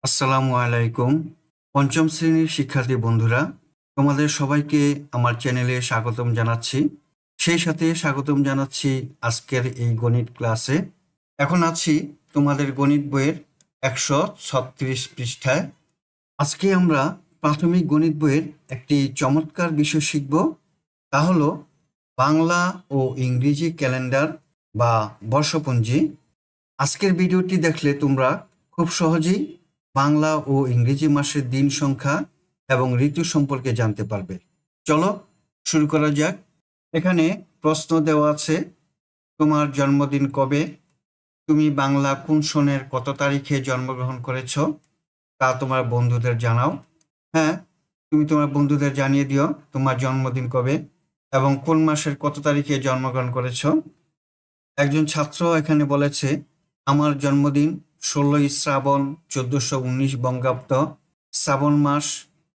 আসসালামু আলাইকুম। পঞ্চম শ্রেণীর শিক্ষার্থী বন্ধুরা, তোমাদের সবাইকে আমার চ্যানেলে স্বাগতম জানাচ্ছি। সেই সাথে স্বাগতম জানাচ্ছি আজকের এই গণিত ক্লাসে। এখন আছি তোমাদের গণিত বইয়ের 136 পৃষ্ঠায়। আজকে আমরা প্রাথমিক গণিত বইয়ের একটি চমৎকার বিষয় শিখব, তা হলো বাংলা ও ইংরেজি ক্যালেন্ডার বা বর্ষপঞ্জি। আজকের ভিডিওটি দেখলে তোমরা খুব সহজেই বাংলা ও ইংরেজি মাসের দিন সংখ্যা এবং ঋতু সম্পর্কে জানতে পারবে। চলো শুরু করা যাক। এখানে প্রশ্ন দেওয়া আছে, তোমার জন্মদিন কবে? তুমি বাংলা কোন সনের কত তারিখে জন্মগ্রহণ করেছ তা তোমার বন্ধুদের জানাও। হ্যাঁ, তুমি তোমার বন্ধুদের জানিয়ে দিও তোমার জন্মদিন কবে এবং কোন মাসের কত তারিখে জন্মগ্রহণ করেছ। একজন ছাত্র এখানে বলেছে, আমার জন্মদিন 16ই শ্রাবণ 1419 বঙ্গাব্দ, শ্রাবণ মাস,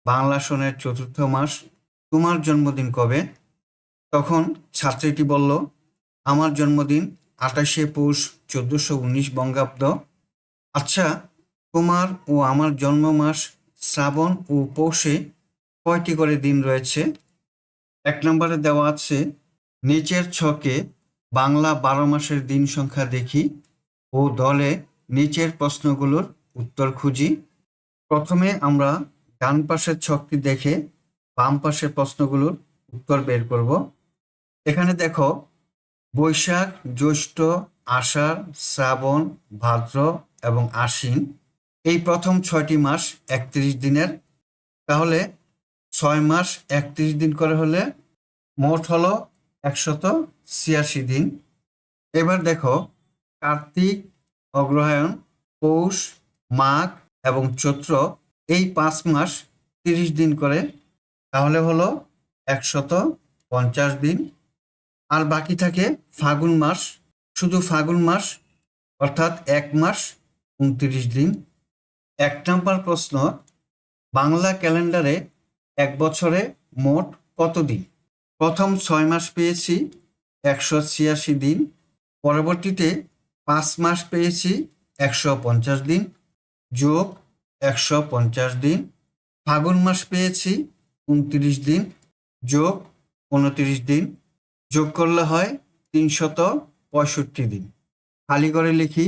বাংলা সনের চতুর্থ মাস। তোমার জন্মদিন কবে? তখন ছাত্রীটি বলল, আমার জন্মদিন 28শে পৌষ 1419 বঙ্গাব্দ। আচ্ছা, তোমার ও আমার জন্ম মাস শ্রাবণ ও পৌষে কয়টি করে দিন রয়েছে? 1 নম্বরে দেওয়া আছে, নিচের ছকে বাংলা 12 মাসের দিন সংখ্যা দেখি ও দলে নিচের প্রশ্নগুলোর উত্তর খুঁজি। প্রথমে আমরা ডান পাশের ছকটি দেখে বাম পাশের প্রশ্নগুলোর উত্তর বের করব। এখানে দেখো, বৈশাখ, জ্যৈষ্ঠ, আষাঢ়, শ্রাবণ, ভাদ্র এবং আশ্বিন, এই প্রথম 6টি মাস 31 দিনের। তাহলে 6 মাস 31 দিন করে হলে মোট হলো 186 দিন। এবার দেখো, কার্তিক, অগ্রহায়ণ, পৌষ, মাঘ এবং চৈত্র, এই 5 মাস 30 দিন করে, তাহলে হলো 150 দিন। আর বাকি থাকে ফাগুন মাস, শুধু ফাগুন মাস, অর্থাৎ 1 মাস 29 দিন। 1 নম্বর প্রশ্ন, বাংলা ক্যালেন্ডারে এক বছরে মোট কত দিন? প্রথম 6 মাস পেয়েছি 186 দিন, পরবর্তীতে 5 মাস পেয়েছি 150 দিন যোগ 150 দিন, ফাগুন মাস পেয়েছি 29 দিন যোগ 29 দিন, যোগ করলে হয় 365 দিন। খালি করে লিখি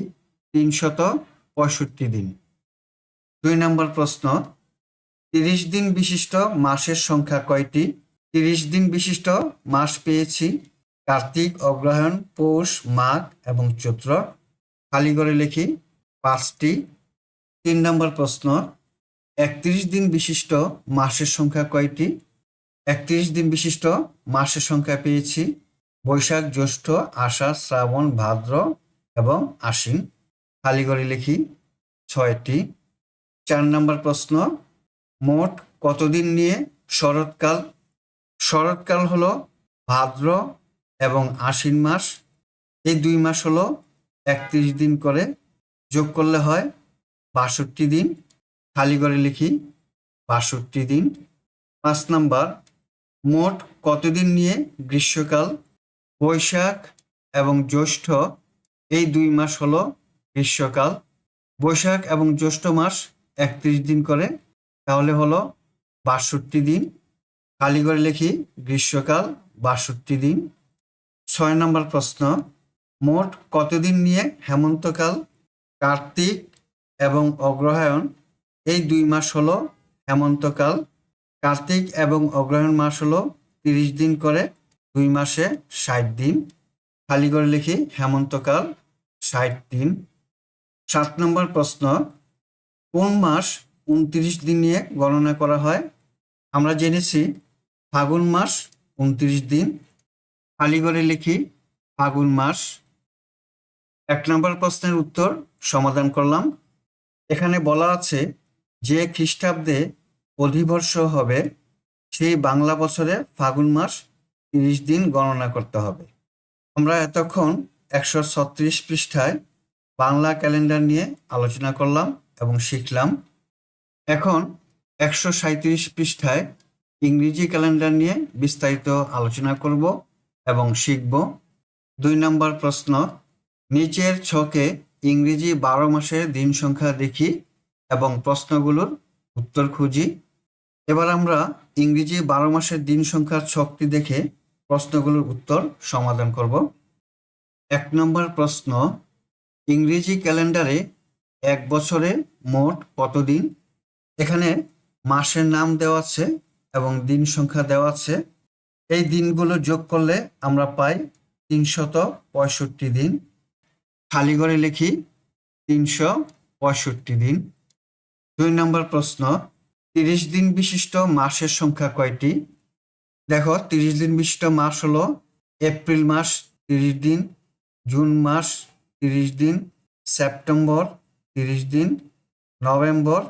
365 দিন। 2 নম্বর প্রশ্ন, 30 দিন বিশিষ্ট মাসের সংখ্যা কয়টি? 30 দিন বিশিষ্ট মাস পেয়েছি কার্তিক, অগ্রহায়ণ, পৌষ, মাঘ এবং চৈত্র। খালি করে লিখি 5টি। 3 নম্বর প্রশ্ন, 31 দিন বিশিষ্ট মাসের সংখ্যা কয়টি? 31 দিন বিশিষ্ট মাসের সংখ্যা পেয়েছি বৈশাখ, জ্যৈষ্ঠ, আষাঢ়, শ্রাবণ, ভাদ্র এবং আশ্বিন। খালি করে লিখি 6টি। 4 নম্বর প্রশ্ন, মোট কতদিন নিয়ে শরৎকাল? শরৎকাল হলো ভাদ্র এবং আশ্বিন মাস, এই 2 মাস হলো 31 দিন করে, যোগ করলে হয় 62 দিন। খালি করে লিখি 62 দিন। 5 নাম্বার, মোট কতদিন নিয়ে গ্রীষ্মকাল? বৈশাখ এবং জ্যৈষ্ঠ, এই 2 মাস হলো গ্রীষ্মকাল। বৈশাখ এবং জ্যৈষ্ঠ মাস 31 দিন করে, তাহলে হলো 62 দিন। খালি করে লিখি গ্রীষ্মকাল 62 দিন। 6 নম্বর প্রশ্ন, মোট কতদিন নিয়ে হেমন্তকাল? কার্তিক এবং অগ্রহায়ণ, এই 2 মাস হলো হেমন্তকাল। কার্তিক এবং অগ্রহায়ণ মাস হলো 30 দিন করে, 2 মাসে 60 দিন। খালি করে লিখি হেমন্তকাল 60 দিন। 7 নম্বর প্রশ্ন, কোন মাস 29 দিন নিয়ে গণনা করা হয়? আমরা জেনেছি ফাগুন মাস 29 দিন। খালি করে লিখি ফাগুন মাস। 1 নম্বর প্রশ্নের উত্তর সমাধান করলাম। এখানে বলা আছে যে খ্রিস্টাব্দে অধিবর্ষ হবে সেই বাংলা বছরে ফাগুন মাস 30 দিন গণনা করতে হবে। আমরা এতক্ষণ 136 পৃষ্ঠায় বাংলা ক্যালেন্ডার নিয়ে আলোচনা করলাম এবং শিখলাম। এখন 137 পৃষ্ঠায় ইংরেজি ক্যালেন্ডার নিয়ে বিস্তারিত আলোচনা করব এবং শিখব। 2 নম্বর প্রশ্ন, নিচের ছকে ইংরেজি 12 মাসের দিন সংখ্যা দেখি এবং প্রশ্নগুলোর উত্তর খুঁজি। এবার আমরা ইংরেজি 12 মাসের দিন সংখ্যার ছকটি দেখে প্রশ্নগুলোর উত্তর সমাধান করব। 1 নম্বর প্রশ্ন, ইংরেজি ক্যালেন্ডারে এক বছরে মোট কত দিন? এখানে মাসের নাম দেওয়া আছে এবং দিন সংখ্যা দেওয়া আছে। এই দিনগুলো যোগ করলে আমরা পাই 365 দিন। খালি ঘরে লিখি 365 দিন। 2 নম্বর প্রশ্ন, 30 দিন বিশিষ্ট মাসের সংখ্যা কয়টি? দেখো 30 দিন বিশিষ্ট মাস হলো এপ্রিল মাস 30 দিন, জুন মাস 30 দিন, সেপ্টেম্বর 30 দিন, নভেম্বর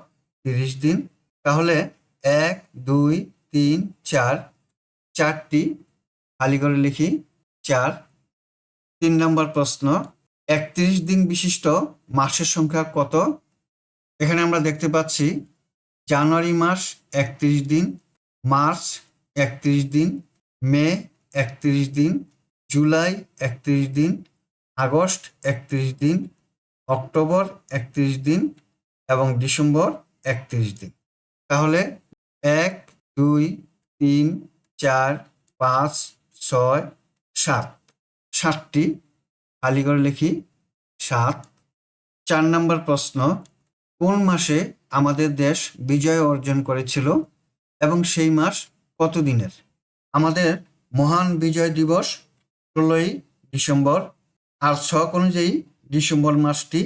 30 দিন। তাহলে 1, 2, 3, 4, 4টি খালি করে লিখি 4। 3 নম্বর প্রশ্ন, 31 দিন বিশিষ্ট মাসের সংখ্যা কত? এখানে আমরা দেখতে পাচ্ছি জানুয়ারি মাস 31 দিন, মার্চ 31 দিন, মে 31 দিন, জুলাই 31 দিন, আগস্ট 31 দিন, অক্টোবর 31 দিন এবং ডিসেম্বর 31 দিন। তাহলে 1, 2, 3, 4, 5, 6, 7, 7টি খালি করে লিখি 7। 4 নম্বর প্রশ্ন, কোন মাসে আমাদের দেশ বিজয় অর্জন করেছিল এবং সেই মাস কত দিনের? আমাদের মহান বিজয় দিবস 16ই ডিসেম্বর, আর ছক অনুযায়ী ডিসেম্বর মাসটি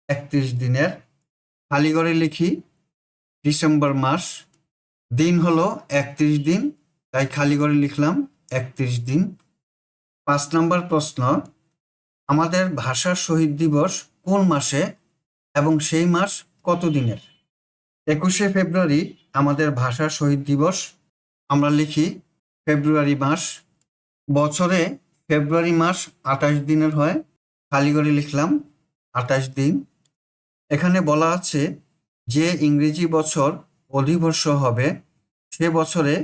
31 দিনের। খালি করে লিখি ডিসেম্বর মাস। দিন হলো 31 দিন, তাই খালি করে লিখলাম 31 দিন। 5 নম্বর প্রশ্ন, আমাদের ভাষা শহীদ দিবস কোন মাসে এবং সেই মাস কত দিনের? 21শে ফেব্রুয়ারি আমাদের ভাষা শহীদ দিবস। আমরা লিখি ফেব্রুয়ারি মাস। বছরে ফেব্রুয়ারি মাস 28 দিনের হয়, খালি করে লিখলাম 28 দিন। এখানে বলা আছে যে ইংরেজি বছর অধিবর্ষ হবে সে বছরে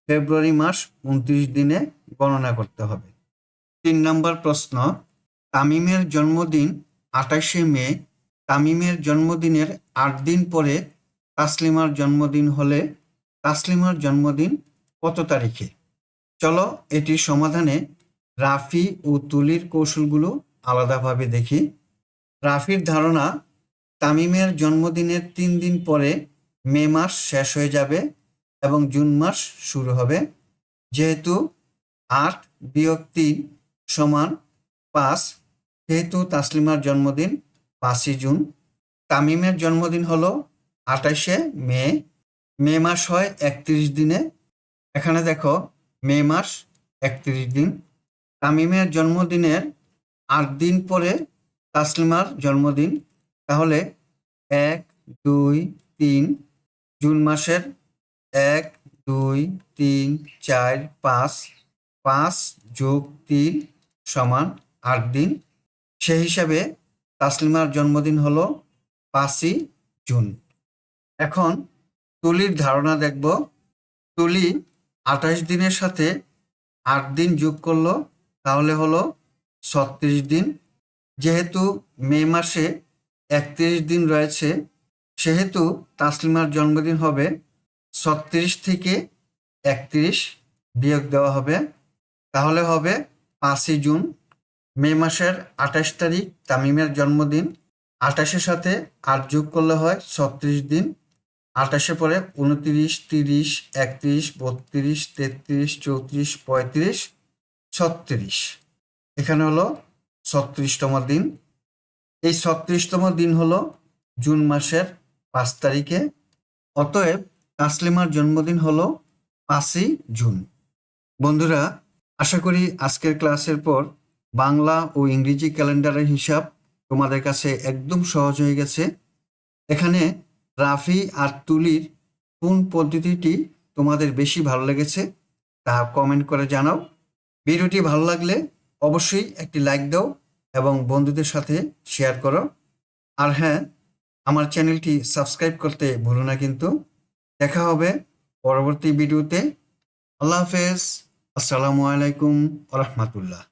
ফেব্রুয়ারি মাস 29 দিনে গণনা করতে হবে। 3 নম্বর প্রশ্ন, তামিমের জন্মদিন 28শে মে। তামিমের জন্মদিনের 8 দিন পরে তাসলিমার জন্মদিন হলে তাসলিমার জন্মদিন কত তারিখে? চলো এটির সমাধানে রাফি ও তুলির কৌশলগুলো আলাদাভাবে দেখি। রাফির ধারণা, তামিমের জন্মদিনের 3 দিন পরে মে মাস শেষ হয়ে যাবে এবং জুন মাস শুরু হবে। যেহেতু 8 বিয়োগ 3 সমান 5, সেহেতু তাসলিমার জন্মদিন 5ই জুন। তামিমের জন্মদিন হলো 28শে মে। মে মাস হয় 31 দিনে। এখানে দেখো মে মাস 31 দিন। তামিমের জন্মদিনের 8 দিন পরে তাসলিমার জন্মদিন, তাহলে 1, 2, 3 জুন মাসের 1, 2, 3, 4, 5, 5 যোগ 3 সমান 8 দিন। সেই হিসাবে তাসলিমার জন্মদিন হলো 5ই জুন। এখন তুলির ধারণা দেখব। তুলি 28 দিনের সাথে 8 দিন যোগ করলো, তাহলে হলো 36 দিন। যেহেতু মে মাসে 31 দিন রয়েছে, সেহেতু তাসলিমার জন্মদিন হবে 36 থেকে 31 বিয়োগ দেওয়া হবে, তাহলে হবে 5ই জুন। মে মাসের 28 তারিখ তামিমের জন্মদিন। 28-এর সাথে 8 যোগ করলে হয় 36 দিন। 28-এ পরে 29, 30, 31, 32, 33, 34, 35, 36। এখানে হলো 36তম দিন। এই 36তম দিন হলো জুন মাসের 5 তারিখে। অতএব তাসলিমার জন্মদিন হলো 5ই জুন। বন্ধুরা, আশা করি আজকের ক্লাসের পর বাংলা ও ইংরেজি ক্যালেন্ডারের হিসাব তোমাদের কাছে একদম সহজ হয়ে গেছে। এখানে রাফি আর তুলির কোন পদ্ধতিটি তোমাদের বেশি ভালো লেগেছে তা কমেন্ট করে জানাও। ভিডিওটি ভালো লাগলে অবশ্যই একটি লাইক দাও এবং বন্ধুদের সাথে শেয়ার করো। আর হ্যাঁ, আমার চ্যানেলটি সাবস্ক্রাইব করতে ভুলো না কিন্তু। দেখা হবে পরবর্তী ভিডিওতে। আল্লাহ হাফেজ। আসসালামু আলাইকুম ওয়া রাহমাতুল্লাহ।